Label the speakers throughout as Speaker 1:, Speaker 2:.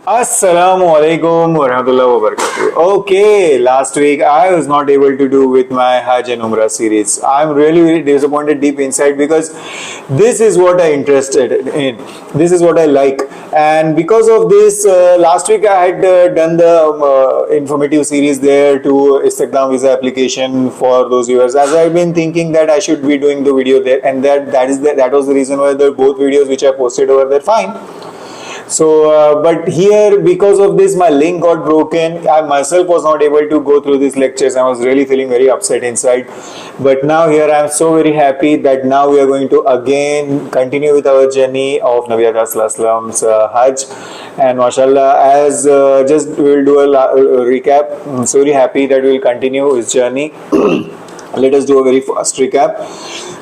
Speaker 1: Assalamualaikum warahmatullahi wabarakatuh. Okay, last week I was not able to do with my Hajj and Umrah series. I'm really, really disappointed deep inside because this is what I interested in. This is what I like, and because of this, last week I had done the informative series there to Instagram visa application for those viewers. As I've been thinking that I should be doing the video there, and that was the reason why the both videos which I posted over there fine. So but here, because of this, my link got broken. I myself was not able to go through these lectures. I was really feeling very upset inside, but now here I am so very happy that now we are going to again continue with our journey of Nabi Sallallahu Hajj, and mashallah, as just we will do a recap. I'm so very happy that we will continue his journey. Let us do a very fast recap.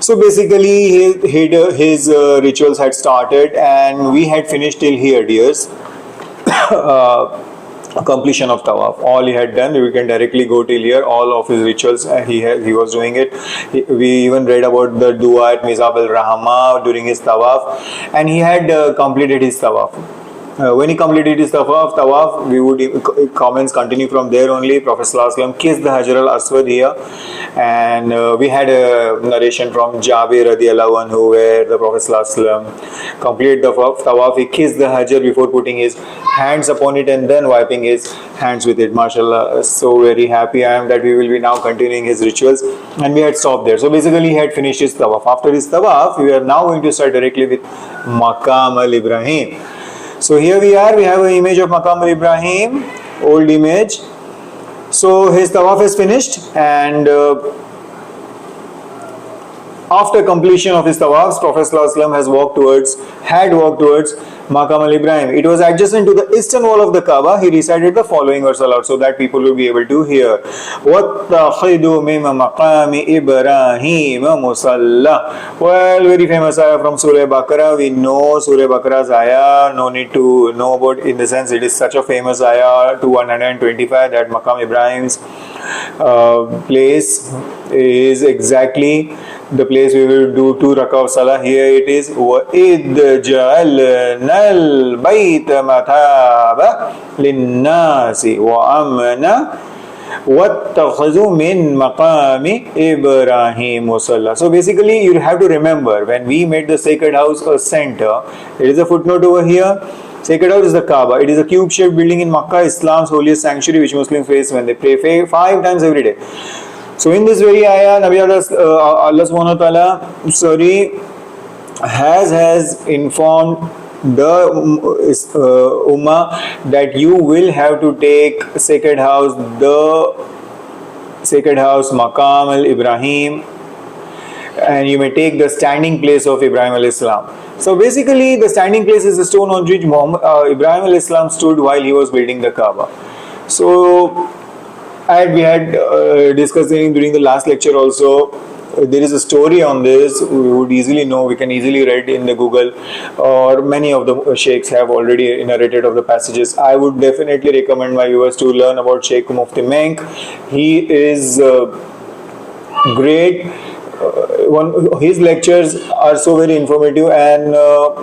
Speaker 1: So basically, his rituals had started, and we had finished till here, dears. Completion of tawaf. All he had done, we can directly go till here. All of his rituals, he was doing it. We even read about the dua at Mizab al-Rahma during his tawaf, and he had completed his tawaf. When he completed his tawaf, we would comments continue from there only. Prophet ﷺ kissed the Hajar al-Aswad here, and we had a narration from Jabir radiallahu anhu where the Prophet ﷺ completed the tawaf. He kissed the Hajar before putting his hands upon it and then wiping his hands with it. MashaAllah, so very happy I am that we will be now continuing his rituals, and we had stopped there. So basically, he had finished his tawaf. After his tawaf, we are now going to start directly with Maqam al-Ibrahim. So here we are, we have an image of Maqam al-Ibrahim, old image. So his tawaf is finished, and after completion of his tawaf, Prophet ﷺ had walked towards Maqam al-Ibrahim. It was adjacent to the eastern wall of the Kaaba. He recited the following verse aloud so that people will be able to hear. وَاتَّخِذُوا مِنْ مَقَامِ إِبْرَاهِيمَ مُصَلَّى. Well, very famous ayah from Surah Baqarah. We know Surah Baqarah's ayah. No need to know about, in the sense it is such a famous ayah, 125, that Maqam Ibrahim's place is exactly the place we will do 2 rak'ah of salah. Here it is, وَإِذْ جَعَلْنَا الْبَيْتَ مَثَابًا لِلنَّاسِ وَأَمْنًا وَاتَّخَذُوا مِنْ مَقَامِ إِبْرَاهِيمَ مُصَلَّى. So basically, you have to remember, when we made the sacred house a center, there is a footnote over here. Sacred house is the Kaaba. It is a cube-shaped building in Makkah, Islam's holiest sanctuary, which Muslims face when they pray 5 times every day. So in this very ayah, Allah subhanahu wa ta'ala, has informed the Ummah that you will have to take sacred house, the sacred house Maqam al-Ibrahim, and you may take the standing place of Ibrahim al-Islam. So basically, the standing place is the stone on which Ibrahim al-Islam stood while he was building the Kaaba. So we had discussed during the last lecture also. There is a story on this. We would easily know. We can easily read in the Google, or many of the sheikhs have already narrated of the passages. I would definitely recommend my viewers to learn about Sheikh Mufti Menk. He is great. His lectures are so very informative, and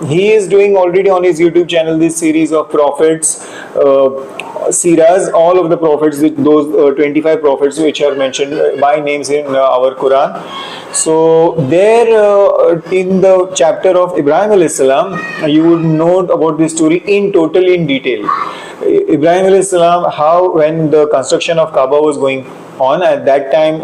Speaker 1: he is doing already on his YouTube channel this series of prophets. Siras, all of the prophets, those 25 prophets which are mentioned by names in our Quran. So there in the chapter of Ibrahim alayhi salam, you would note about this story in detail. Ibrahim alayhi salam, how when the construction of Kaaba was going on at that time,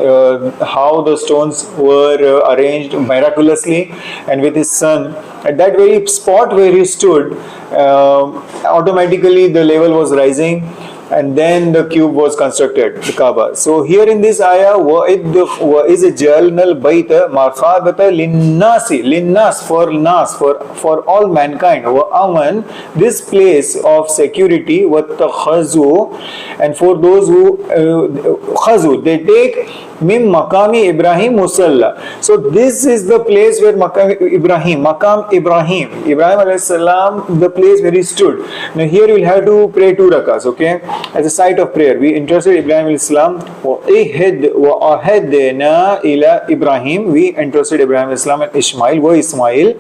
Speaker 1: how the stones were arranged miraculously, and with his son at that very spot where he stood, automatically the level was rising, and then the cube was constructed, the Kaaba. So here in this ayah, وَإِذْ جَعَلْنَا الْبَيْتَ مَثَابَةً لِلنَّاسِ, for all mankind. وَأَمَنْ, this place of security. وَاتَّخَذُوا, and for those who khazu, they take Mim Maqami Ibrahim Musalla. So this is the place where Maqam Ibrahim Ibrahim alayhi salam, the place where he stood. Now here we'll have to pray 2 rakas, okay, as a site of prayer. We entrusted Ibrahim alayhi salam wa ahadna ila Ibrahim, we entrusted Ibrahim alayhi salam and Ismail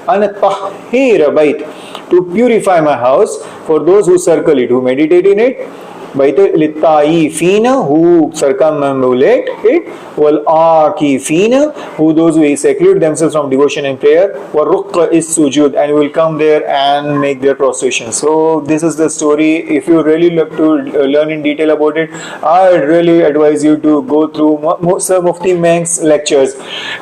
Speaker 1: an tahhir bait, to purify my house for those who circle it, who meditate in it. Bait lit-taifina, who circumambulate it, wal akifina, who those who seclude themselves from devotion and prayer, wa ruqqa is sujud, and will come there and make their prostration. So this is the story. If you really love to learn in detail about it, I really advise you to go through Sir Mufti Meng's lectures,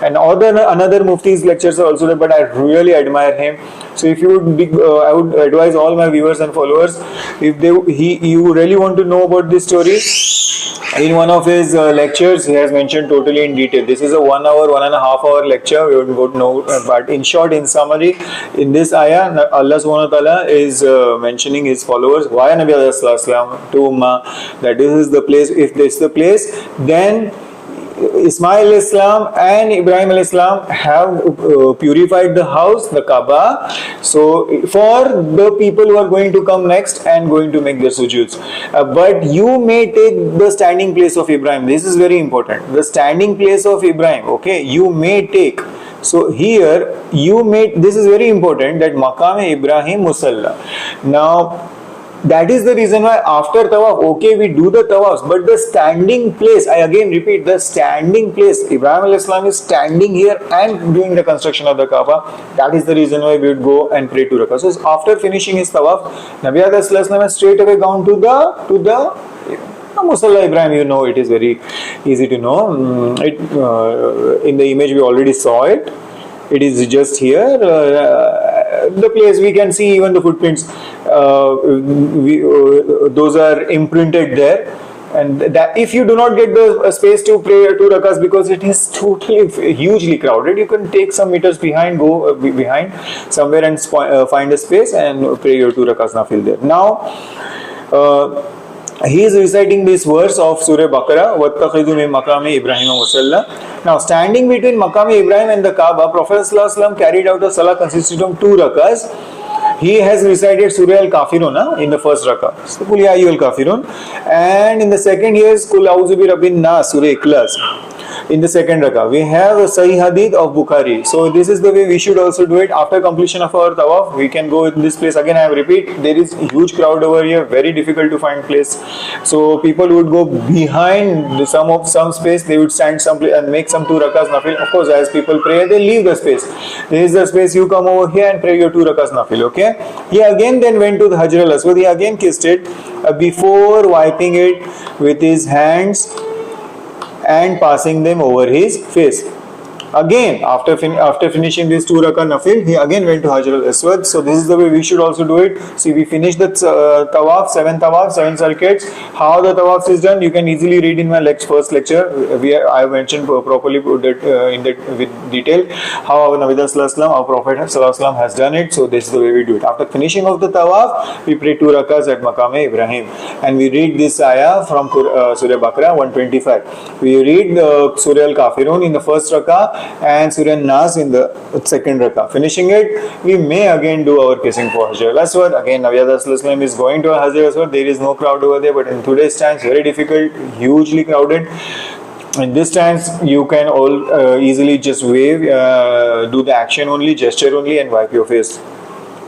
Speaker 1: and another Mufti's lectures are also there, but I really admire him. So if you would be, I would advise all my viewers and followers, if you really want to know about this story, in one of his lectures he has mentioned totally in detail. This is a 1 hour, 1.5 hour lecture. We would know, but in short, in summary, in this ayah, Allah subhanahu wa ta'ala is mentioning his followers, why Nabi Sallallahu to Ummah, that this is the place. If this is the place, then Ismail Islam and Ibrahim Islam have purified the house, the Kaaba. So for the people who are going to come next and going to make their sujuds, but you may take the standing place of Ibrahim. This is very important. The standing place of Ibrahim, okay, you may take. So here you may. This is very important, that Maqam Ibrahim Musalla. Now, that is the reason why after tawaf, okay, we do the tawafs, but the standing place, I again repeat, the standing place, Ibrahim al-Islam is standing here and doing the construction of the Kaaba. That is the reason why we would go and pray 2 rakas. So after finishing his tawaf, Nabi al-Islam has straight away gone to the Musalla Ibrahim. You know, it is very easy to know. In the image we already saw it. It is just here. The place we can see even the footprints. Those are imprinted there. And that if you do not get the space to pray 2 rakas because it is totally hugely crowded, you can take some meters behind, go behind somewhere and find a space and pray your 2 rakas nafil there. Now, he is reciting this verse of Surah Baqarah, وَاتَّخِذُوا مِن مَقَامِ إِبْرَاهِيمَ مُصَلَّى. Now, standing between Maqam Ibrahim and the Kaaba, Prophet ﷺ carried out a salah consisting of 2 rakas. He has recited Surah Al-Kafirun in the first rakah, so Qul Ya Ayyuhal Kafirun, and in the second he is Qul A'udhu Bi Rabbin Nas, Surah Ikhlas. In the second rakah, we have a Sahih Hadith of Bukhari. So this is the way we should also do it. After completion of our tawaf, we can go in this place. Again, I repeat, there is a huge crowd over here. Very difficult to find place. So people would go behind some space. They would stand some place and make some 2 rakas nafil. Of course, as people pray, they leave the space. There is the space. You come over here and pray your 2 rakas nafil. Okay. He again then went to the Hajar al-Aswad. He again kissed it before wiping it with his hands and passing them over his face. Again, after finishing this 2 rakah nafil, he again went to Hajar al-Aswad. So this is the way we should also do it. See, we finished the tawaf, 7 circuits. How the tawaf is done, you can easily read in my first lecture. I mentioned properly with detail how our Nabi Sallallahu, our Prophet Sallallahu has done it. So this is the way we do it. After finishing of the tawaf, we pray 2 rakas at Maqam Ibrahim, and we read this ayah from Surah Baqarah 125. We read Surah Al-Kafirun in the first rakah and Surah Nas in the second rakah. Finishing it, we may again do our kissing for Hajar al-Aswad. Again, Nabi Sallallahu is going to Hajar al-Aswad. There is no crowd over there, but in today's times, very difficult, hugely crowded. In this times, you can all easily just wave, do the action only, gesture only, and wipe your face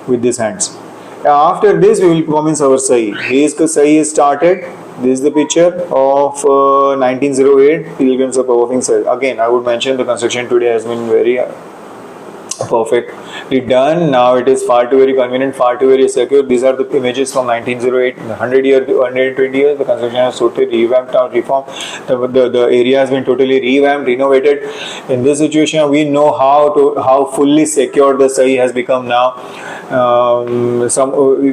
Speaker 1: with these hands. After this, we will commence our Sahi. His Sahi is started. This is the picture of 1908 Pilgrims of Performing Sahi. Again, I would mention the construction today has been very perfectly done. Now it is far too very convenient, far too very secure. These are the images from 1908, 120 years. The construction has totally revamped or reformed. The area has been totally revamped, renovated. In this situation, we know how fully secure the Sahi has become now. Some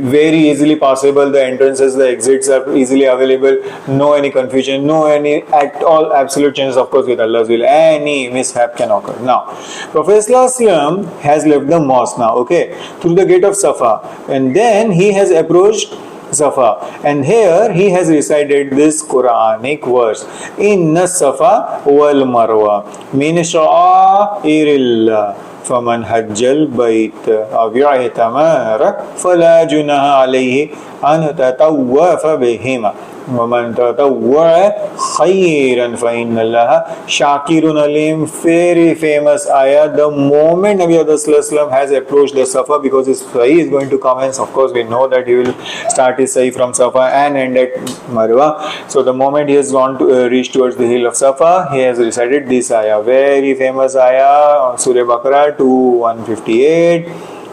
Speaker 1: very easily passable. The entrances, the exits are easily available. No any confusion, no any at all absolute changes. Of course, with Allah's will, any mishap can occur. Now, Prophet has left the mosque now, okay, through the gate of Safa, and then he has approached Safa. And here he has recited this Quranic verse. Inna Safa wal Marwa min sha'airillah. فمن حج البيت أو اعتمر فلا جناح عليه أن تطوف بهما ومن تطوع خيرا فإن الله شاكر عليم. Very famous ayah. The moment Nabi Sallallahu has approached the Safa, because his sa'i is going to commence, of course we know that he will start his sa'i from Safa and end at Marwa. So the moment he has gone to reach towards the hill of Safa, he has recited this ayah, very famous ayah on Surah Baqarah 158.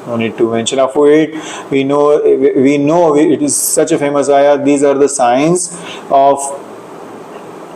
Speaker 1: No need to mention of it. We know it is such a famous ayah. These are the signs of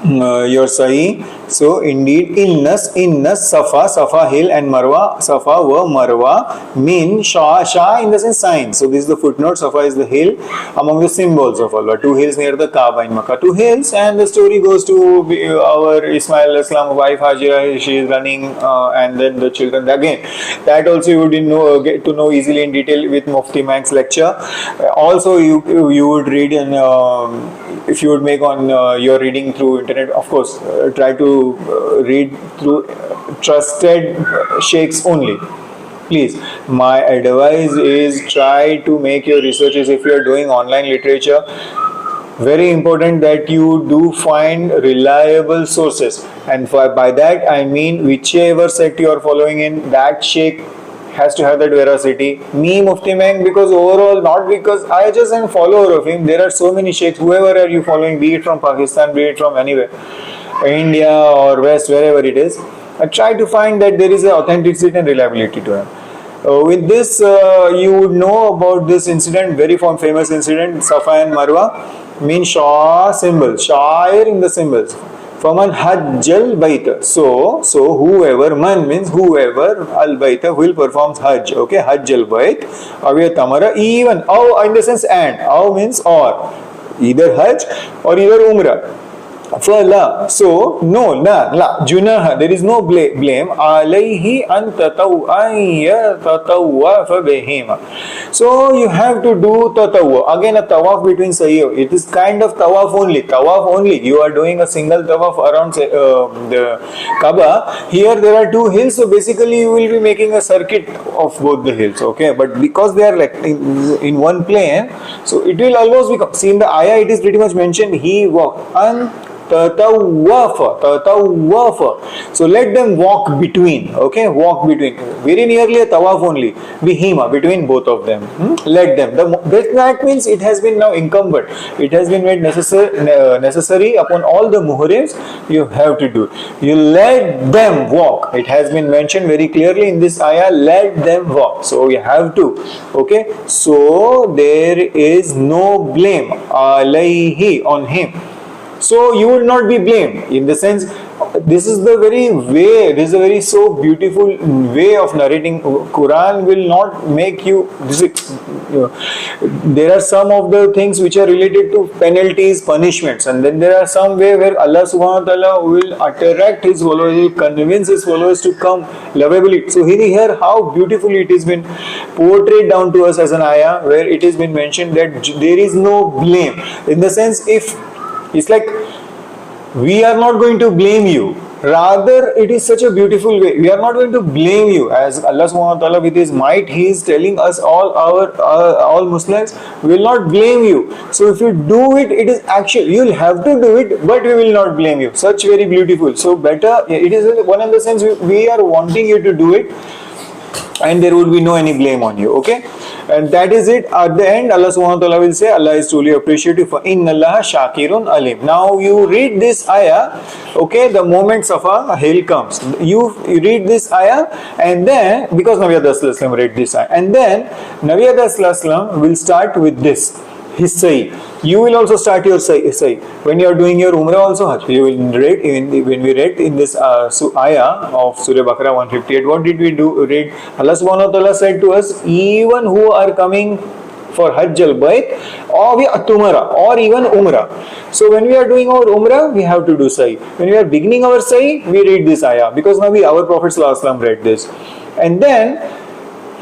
Speaker 1: your sa'i. So indeed, inna Safa hill and Marwa, Safa wa Marwa mean Sha in the sense sign. So this is the footnote. Safa is the hill among the symbols of Allah. Two hills near the Kaaba in Makkah. Two hills, and the story goes to our Ismail Islam wife Hajira. She is running, and then the children again. That also you would get to know easily in detail with Mufti Mank's lecture. Also you would read in if you would make on your reading through internet. Of course, try to read through trusted sheikhs only. Please, my advice is try to make your researches. If you are doing online literature, very important that you do find reliable sources, and by that I mean whichever sect you are following in, that sheikh has to have that veracity. Me, Mufti Meng, because overall, not because I just am a follower of him. There are so many sheikhs, whoever are you following, be it from Pakistan, be it from anywhere, India or West, wherever it is, I try to find that there is an authenticity and reliability to him. With this, you would know about this incident, very famous incident, Safa and Marwa, mean Shah symbol, Shair in the symbols. Faman Hajjal Baita. So whoever, man means whoever, Al Baita will performs Hajj. Okay, Hajjal Bait, Aviya Tamara, even, aw in the sense and, aw means or, either Hajj or either Umrah. Fala. So no, la junaha. There is no blame. Alayhi an tatawwafa bihima. So you have to do tatawwa. Again, a tawaf between sa'i. It is kind of tawaf only. Tawaf only. You are doing a single tawaf around the Kaaba. Here there are two hills. So basically you will be making a circuit of both the hills. Okay, but because they are like in one plane, so it will almost become. See, in the ayah it is pretty much mentioned. He walked Tatawafa. So let them walk between. Okay, walk between. Very nearly a tawaf only. Bihima, between both of them. Let them. That means it has been now incumbent. It has been made necessary upon all the muhrims. You have to do. You let them walk. It has been mentioned very clearly in this ayah. Let them walk. So you have to. Okay. So there is no blame. Alayhi, on him. So you will not be blamed, in the sense, this is the very way, this is a very so beautiful way of narrating. Quran will not make you, there are some of the things which are related to penalties, punishments, and then there are some way where Allah subhanahu wa ta'ala will attract his followers, will convince his followers to come lovably. So here how beautifully it has been portrayed down to us as an ayah, where it has been mentioned that there is no blame, in the sense, if it's like we are not going to blame you. Rather, it is such a beautiful way. We are not going to blame you. As Allah subhanahu wa ta'ala with His might, He is telling us all Muslims, we will not blame you. So if you do it, it is actual. You will have to do it, but we will not blame you. Such very beautiful. So better, it is one in the sense we are wanting you to do it, and there would be no any blame on you. Okay. And that is it. At the end, Allah subhanahu wa ta'ala will say, Allah is truly appreciative. For inna Allah shakirun alim. Now you read this ayah, okay, the moment Safa hill comes, you read this ayah, and then, because Nabi Sallallahu read this ayah, and then Nabi Sallallahu will start with this, his sa'i. You will also start your sa'i. When you are doing your Umrah also Hajj, you will read, when we read in this ayah of Surah Baqarah 158, what did we read? Allah subhanahu wa ta'ala said to us, even who are coming for Hajj al-Bayt or even Umrah. So when we are doing our Umrah, we have to do sa'i. When we are beginning our sa'i, we read this ayah, because now our Prophet Sallallahu Alaihi Wasallam read this. And then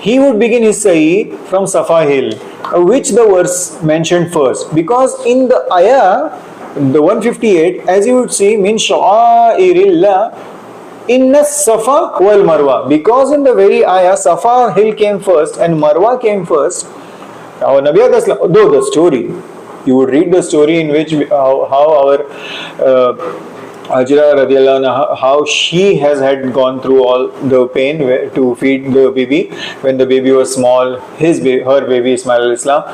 Speaker 1: he would begin his sa'i from Safa hill. which the verse mentioned first? Because in the ayah, the 158, as you would see, min sha'airillah inna Safa wal Marwa. Because in the very ayah, Safa hill came first and Marwa came first. Our Nabi Aslam, though the story, you would read the story in which how our Hajra radiallahu anha, how she has had gone through all the pain to feed the baby when the baby was small, her baby Ismail Islam,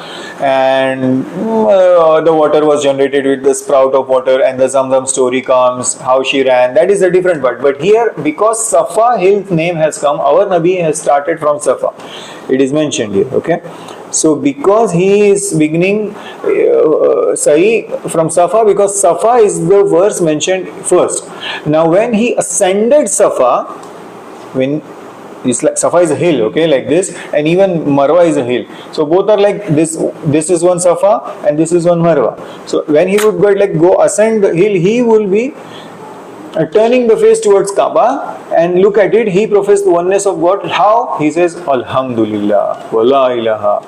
Speaker 1: and the water was generated with the sprout of water, and the Zamzam story comes, how she ran. That is a different part. But here, because Safa hill's name has come, our Nabi has started from Safa. It is mentioned here, okay? So because he is beginning Sahi from Safa, because Safa is the verse mentioned first. Now when he ascended Safa, when Safa is a hill, okay, like this, and even Marwa is a hill. So both are like this. This is one Safa and this is one Marwa. So when he would go ascend the hill, he will be turning the face towards Kaaba and look at it. He professed the oneness of God. How? He says, Alhamdulillah, wa la ilaha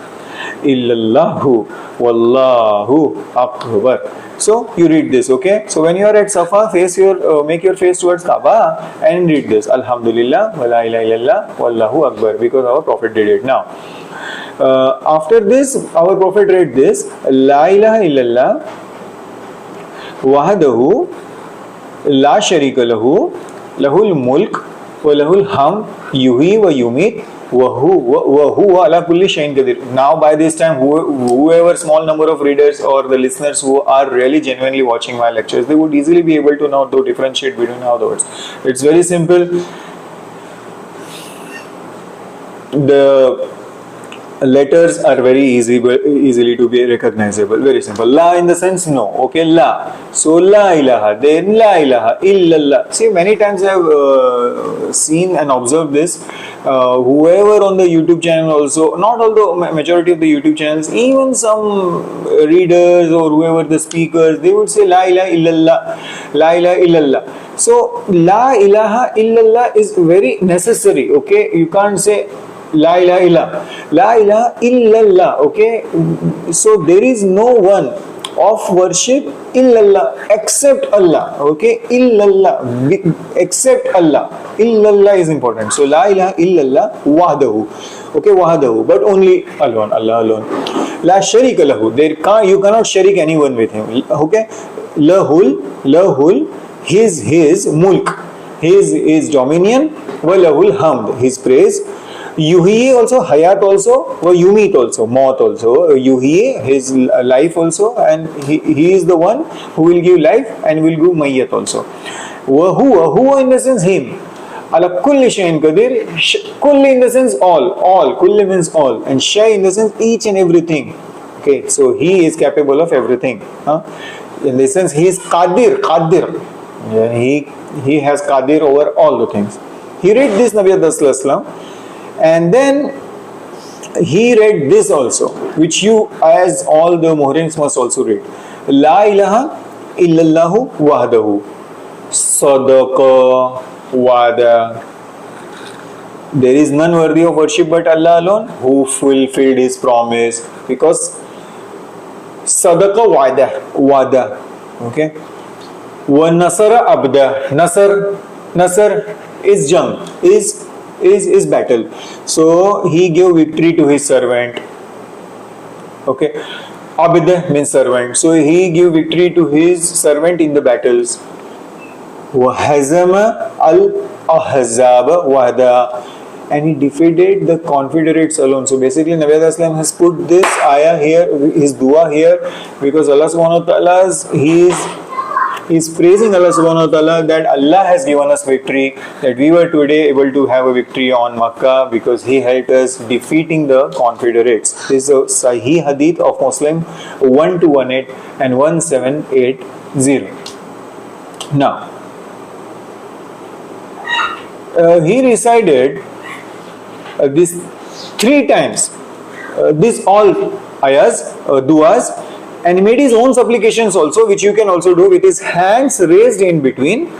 Speaker 1: illallahu, wallahu akbar. So you read this, okay? So when you are at Safa, make your face towards Kaaba and read this, Alhamdulillah, wa la ilaha illallah, wallahu akbar, because our Prophet did it. Now, after this, our Prophet read this, La ilaha illallah, wahdahu, La sharika lahu, lahul mulk, wa lahul ham, yuhi wa yumit, wa huwa ala kulli shay'in qadir. Now by this time, whoever small number of readers or the listeners who are really genuinely watching my lectures, they would easily be able to now to differentiate between how the words. It's very simple. The letters are very easily to be recognizable. Very simple. La in the sense no. Okay, la. So la ilaha. Then la ilaha illallah. See, many times I have seen and observed this. Whoever on the YouTube channel also, not all the majority of the YouTube channels, even some readers or whoever the speakers, they would say la ilaha illallah. La ilaha illallah. So la ilaha illallah is very necessary. Okay, you can't say La ilaha illallah. La ilaha illallah. Okay. So there is no one of worship illallah except Allah. Okay. Illallah except Allah. Illallah is important. So la ilaha illallah wahdahu. Okay, wahdahu. But only alone. Allah alone. La sharika lahu. You cannot sharik anyone with him. Okay. Lahul his mulk. His dominion. Wa lahul hamd. His praise. Yuhi also, Hayat also, or Yumit also, Maut also. Yuhi, his life also, and he is the one who will give life and will give Mayyat also. Huwa in the sense him. Ala kulli shay'in qadir. Kulli in the sense all. Kulli means all. And shay in the sense each and everything. Okay, so he is capable of everything. In the sense he is Qadir. Yeah, he has Qadir over all the things. He read this Nabi Sallallahu. And then he read this also, which you as all the Muhrims must also read. La ilaha illallahu wahdahu. Sadaqa wa'ada. There is none worthy of worship but Allah alone, who fulfilled his promise. Because Sadaqa wa'ada. Okay. Wa nasara abda. Nasar is jang. Is battle. So he gave victory to his servant. Okay. Abd means servant. So he gave victory to his servant in the battles. Wahazama al-ahzab wahda. And he defeated the confederates alone. So basically Nabi Aslam has put this ayah here, his dua here, because Allah subhanahu wa ta'ala is praising Allah subhanahu wa ta'ala that Allah has given us victory, that we were today able to have a victory on Makkah because he helped us defeating the confederates. This is a Sahih Hadith of Muslim 1218 and 1780. Now, he recited this 3 times, this all ayahs, duas, and he made his own supplications also, which you can also do with his hands raised in between,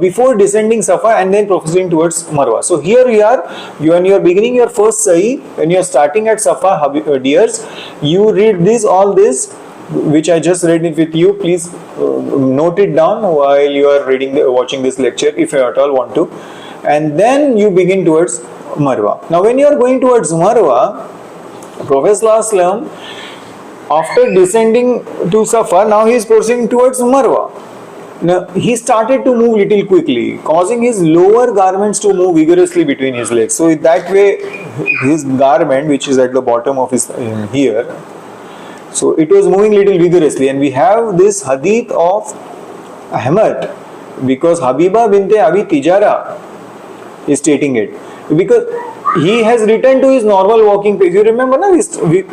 Speaker 1: before descending Safa and then proceeding towards Marwa. So here we are, when you are beginning your first sa'i, when you are starting at Safa, dears, you read this, all this, which I just read it with you. Please note it down while you are watching this lecture, if you at all want to. And then you begin towards Marwa. Now when you are going towards Marwa, Prophet ﷺ, after descending to Safa, now he is proceeding towards Marwa. Now he started to move little quickly, causing his lower garments to move vigorously between his legs. So in that way, his garment, which is at the bottom of his here, so it was moving little vigorously. And we have this hadith of Ahmad, because Habiba binte Abi Tijara is stating it, because he has returned to his normal walking pace. You remember, na,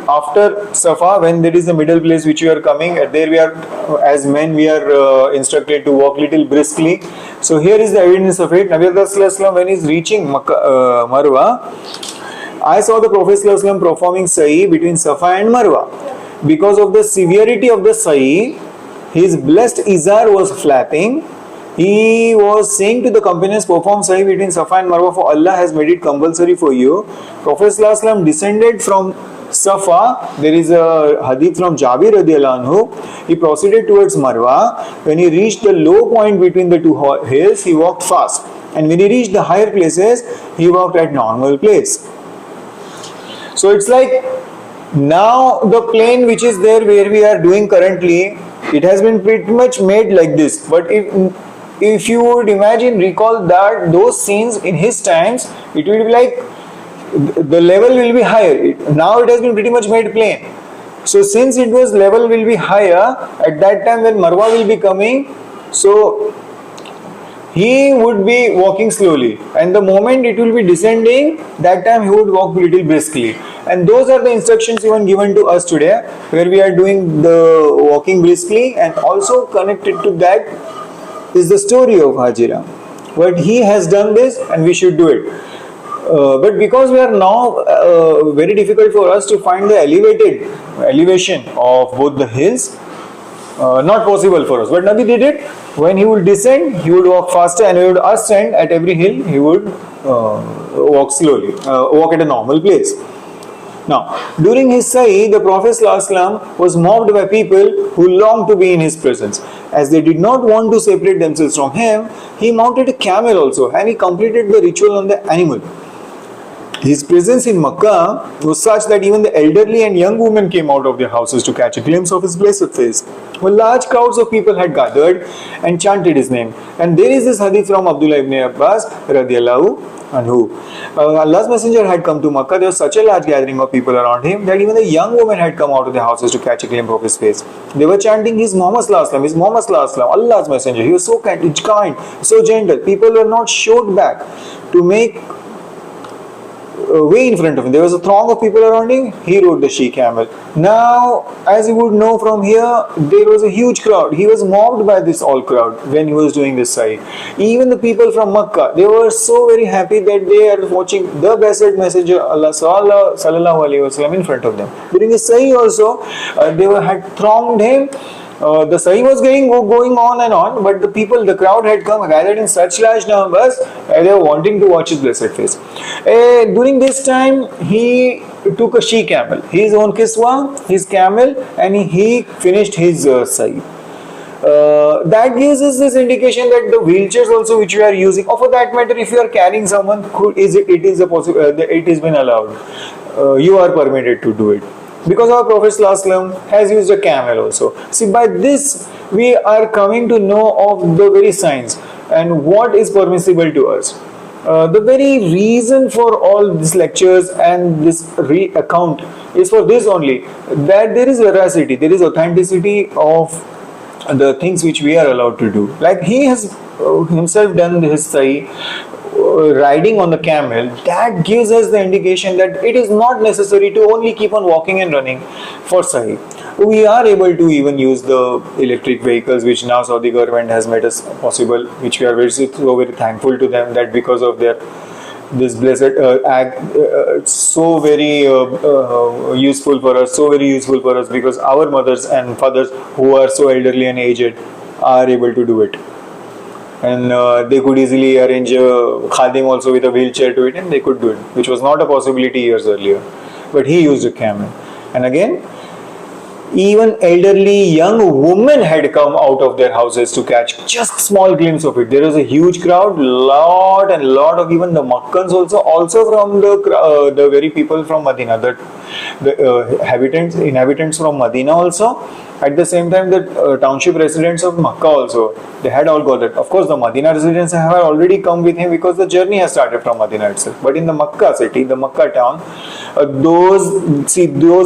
Speaker 1: after Safa, when there is a middle place which we are coming, there we are, as men, we are instructed to walk little briskly. So here is the evidence of it. Nabi Sallallahu, when he is reaching Marwa, I saw the Prophet Sallallahu performing sa'i between Safa and Marwa. Because of the severity of the sa'i, his blessed izar was flapping. He was saying to the companions, perform sa'i between Safa and Marwa, for Allah has made it compulsory for you. Prophet ﷺ descended from Safa. There is a hadith from Jabir radiallahu anhu. He proceeded towards Marwa. When he reached the low point between the two hills, he walked fast. And when he reached the higher places, he walked at normal pace. So it's like, now the plane which is there where we are doing currently, it has been pretty much made like this. But if you would imagine, recall that those scenes in his times, it will be like the level will be higher. Now it has been pretty much made plain. So since it was level will be higher, at that time when Marwa will be coming, so he would be walking slowly, and the moment it will be descending, that time he would walk little briskly. And those are the instructions even given to us today, where we are doing the walking briskly. And also connected to that is the story of Hajira. But he has done this and we should do it. But because we are now very difficult for us to find the elevation of both the hills, not possible for us. But Nabi did it. When he would descend, he would walk faster, and he would ascend at every hill, he would walk slowly, walk at a normal pace. Now, during his sa'i, the Prophet ﷺ was mobbed by people who longed to be in his presence. As they did not want to separate themselves from him, he mounted a camel also, and he completed the ritual on the animal. His presence in Makkah was such that even the elderly and young women came out of their houses to catch a glimpse of his blessed face. Well, large crowds of people had gathered and chanted his name. And there is this hadith from Abdullah ibn Abbas radiallahu anhu. Allah's messenger had come to Makkah. There was such a large gathering of people around him that even the young women had come out of their houses to catch a glimpse of his face. They were chanting, "His Muhammad Sallallahu, His Muhammad Sallallahu, Allah's messenger." He was so kind, so gentle. People were not showed back to make way in front of him. There was a throng of people around him. He rode the she-camel. Now, as you would know from here, there was a huge crowd. He was mobbed by this all crowd when he was doing this sa'i. Even the people from Makkah, they were so very happy that they are watching the blessed messenger Allah sallallahu alaihi wasallam in front of them. During his sa'i also, they had thronged him. The sa'i was going on and on, but the crowd had come gathered in such large numbers, they were wanting to watch his blessed face. During this time, he took a she-camel, his own kiswa, his camel, and he finished his sa'i. That gives us this indication that the wheelchairs also which we are using, or for that matter, if you are carrying someone, it has been allowed. You are permitted to do it. Because our Prophet ﷺ has used a camel also. See, by this we are coming to know of the very signs and what is permissible to us. The very reason for all these lectures and this account is for this only, that there is veracity, there is authenticity of the things which we are allowed to do. Like he has himself done his sa'i, riding on the camel. That gives us the indication that it is not necessary to only keep on walking and running for sa'i. We are able to even use the electric vehicles, which now Saudi government has made us possible, which we are very thankful to them, that because of their this blessed act, so very useful for us, because our mothers and fathers who are so elderly and aged are able to do it. and they could easily arrange a khadim also with a wheelchair to it, and they could do it, which was not a possibility years earlier. But he used a camel. And again, even elderly young women had come out of their houses to catch just small glimpse of it. There was a huge crowd, lot and lot of even the Makkans also from the very people from Medina, the inhabitants from Medina also. At the same time, the township residents of Makkah also, they had all got it. Of course, the Medina residents have already come with him because the journey has started from Medina itself. But in the Makkah city, the Makkah town, those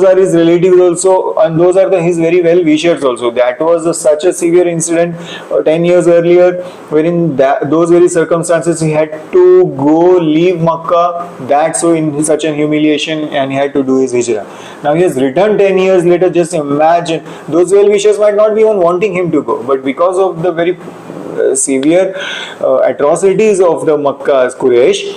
Speaker 1: are his relatives also, and those are his very well wishers also. That was such a severe incident 10 years earlier, wherein those very circumstances he had to go leave Makkah. That so in such an humiliation, and he had to do his hijrah. Now he has returned 10 years later. Just imagine, those well wishers might not be even wanting him to go, but because of the very severe atrocities of the Makkah Quraysh,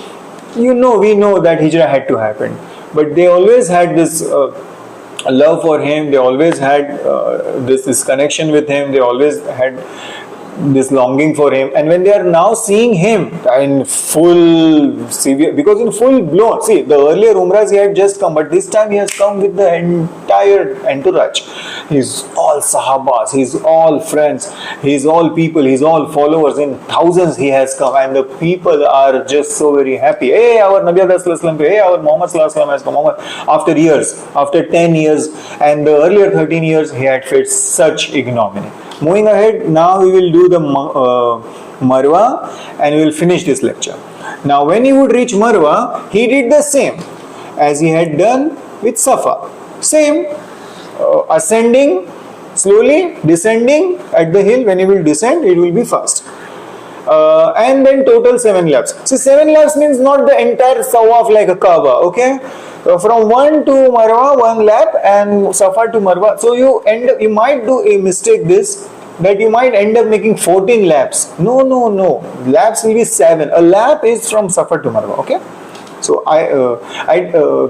Speaker 1: we know that hijrah had to happen. But they always had this love for him, they always had this connection with him, they always had this longing for him. And when they are now seeing him in full severe, because in full blown, see, the earlier umrahs he had just come, but this time he has come with the entire entourage. He's all sahabas, he's all friends, he's all people, he's all followers. In thousands he has come, and the people are just so very happy. Hey, our Nabi Sallallahu, hey, our Muhammad Sallallahu has come. After years, after 10 years, and the earlier 13 years he had faced such ignominy. Moving ahead, now we will do the Marwa, and we will finish this lecture. Now when he would reach Marwa, he did the same as he had done with Safa. Same, ascending slowly, descending at the hill. When he will descend, it will be fast. And then total 7 laps. So 7 laps means not the entire Tawaf like a Kaaba, okay? From 1 to Marwa, 1 lap, and Safa to Marwa. So you might do a mistake that you might end up making 14 laps. No. Laps will be 7. A lap is from Safa to Marwa, okay? So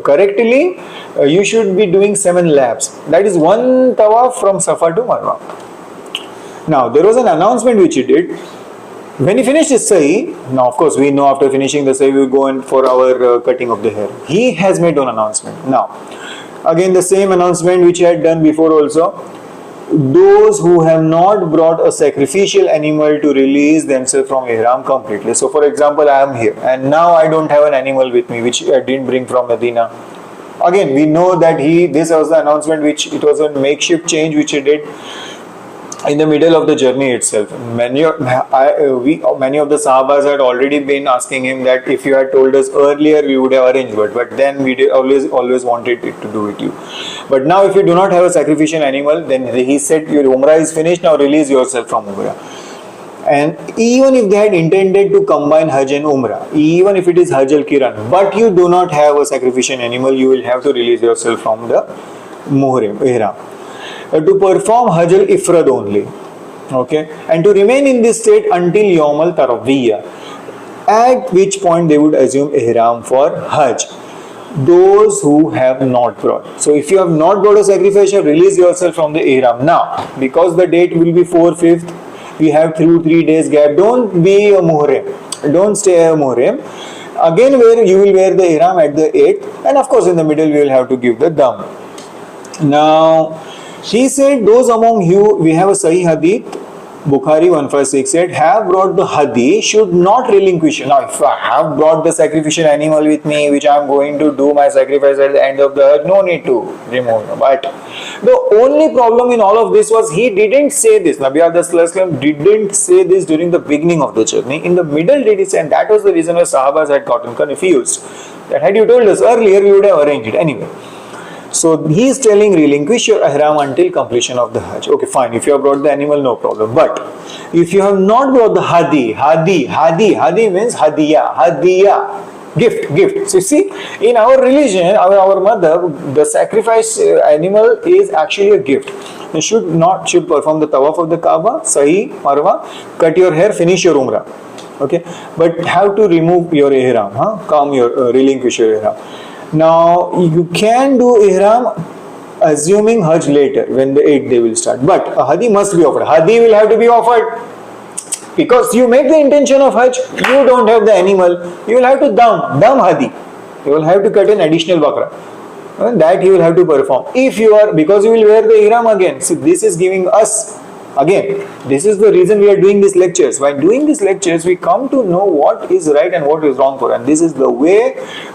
Speaker 1: correctly, you should be doing 7 laps. That is 1 Tawaf from Safa to Marwa. Now, there was an announcement which he did. When he finished his sa'i, now of course we know after finishing the sa'i we will go in for our cutting of the hair. He has made an announcement. Now, again the same announcement which he had done before also. Those who have not brought a sacrificial animal to release themselves from ihram completely. So for example, I am here and now I don't have an animal with me which I didn't bring from Medina. Again, we know that this was the announcement which it was a makeshift change which he did in the middle of the journey itself. Many of the Sahabas had already been asking him that if you had told us earlier we would have arranged it, but then we always wanted it to do with you. But now if you do not have a sacrificial animal, then he said your Umrah is finished, now release yourself from Umrah. And even if they had intended to combine Hajj and Umrah, even if it is Hajj al-Kiran, but you do not have a sacrificial animal, you will have to release yourself from the Ihram. To perform Hajj al-Ifrad only, okay, and to remain in this state until Yawm al-Tarawiyah, at which point they would assume Ihram for Hajj. Those who have not brought. So if you have not brought a sacrificial, release yourself from the Ihram. Now, because the date will be 4th, 5th, we have 3 days gap. Don't be a Muhrim. Don't stay a Muhrim. Again, where you will wear the Ihram at the 8th, and of course in the middle we will have to give the Dam. Now, he said, those among you, we have a Sahih Hadith, Bukhari 156 said, have brought the Hadi, should not relinquish. Now, if I have brought the sacrificial animal with me, which I am going to do my sacrifice at the end of the Hajj, no need to remove. But the only problem in all of this was he didn't say this. Nabi Sallallahu didn't say this during the beginning of the journey. In the middle did he say, and that was the reason why Sahabas had gotten confused. That had you told us earlier, we would have arranged it anyway. So he is telling relinquish your ihram until completion of the Hajj. Okay, fine. If you have brought the animal, no problem. But if you have not brought the hadi means hadiya, gift. So see, in our religion, our mother, the sacrifice animal is actually a gift. You should perform the tawaf of the Kaaba, Sahi, Marwa, cut your hair, finish your Umrah. Okay, but have to remove your ihram, relinquish your ihram. Now, you can do Ihram assuming Hajj later, when the 8th day will start. But a Hadi must be offered. Hadi will have to be offered. because you make the intention of Hajj, you don't have the animal, you will have to dam hadi. You will have to cut an additional bakra. That you will have to perform. If you are, because you will wear the ihram again. See, this is giving us, again, this is the reason we are doing these lectures. By doing these lectures, we come to know what is right and what is wrong for us. And this is the way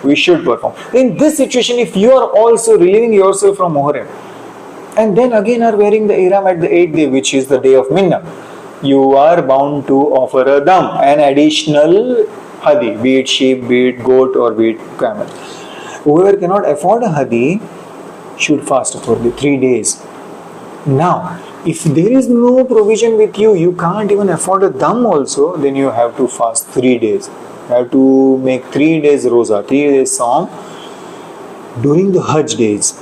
Speaker 1: we should perform. In this situation, if you are also relieving yourself from Muharram, and then again are wearing the ihram at the 8th day, which is the day of Minna, you are bound to offer a dam, an additional hadi, be it sheep, be it goat, or be it camel. Whoever cannot afford a hadi should fast for the 3 days. Now, if there is no provision with you, you can't even afford a dam also, then you have to fast 3 days. You have to make 3 days roza, 3 days Saum during the Hajj days,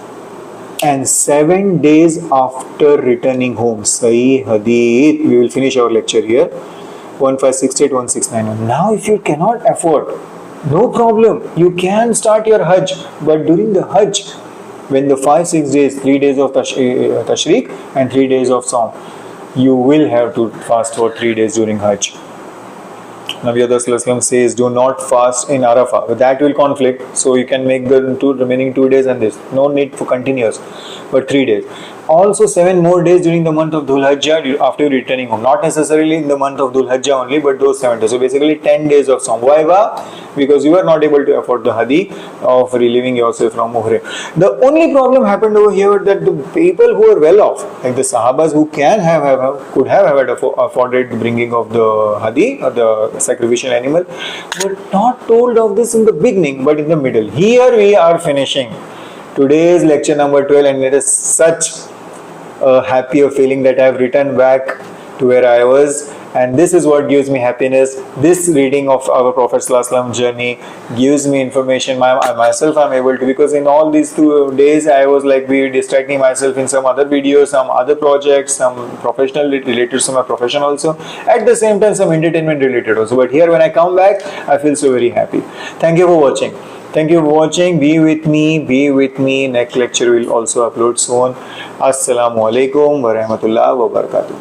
Speaker 1: and 7 days after returning home. Sahih Hadith. We will finish our lecture here. 1568, 1691. Now, if you cannot afford, no problem. You can start your Hajj, but during the Hajj, when the 5-6 days, 3 days of Tashriq and 3 days of Saum, you will have to fast for 3 days during Hajj. Nabi Sallallahu says, do not fast in Arafah. But that will conflict. So you can make the remaining 2 days and this. No need for continuous, but 3 days. Also 7 more days during the month of Dhul Hijjah after returning home. Not necessarily in the month of Dhul Hijjah only, but those 7 days. So basically 10 days of Saum. Why? Because you are not able to afford the hadi of relieving yourself from Muhrim. The only problem happened over here that the people who are well off, like the Sahabas who could have afforded the bringing of the hadi or the sacrificial animal, were not told of this in the beginning, but in the middle. Here we are finishing today's lecture number 12, and it is such a happier feeling that I have returned back to where I was, and this is what gives me happiness. This reading of our Prophet ﷺ journey gives me information. Myself I'm able to, because in all these 2 days I was like distracting myself in some other videos, some other projects, some professional related to my profession also, at the same time some entertainment related also. But here when I come back, I feel so very happy. Thank you for watching. Thank you for watching. Be with me. Next lecture will also upload soon. Assalamualaikum warahmatullahi wabarakatuh.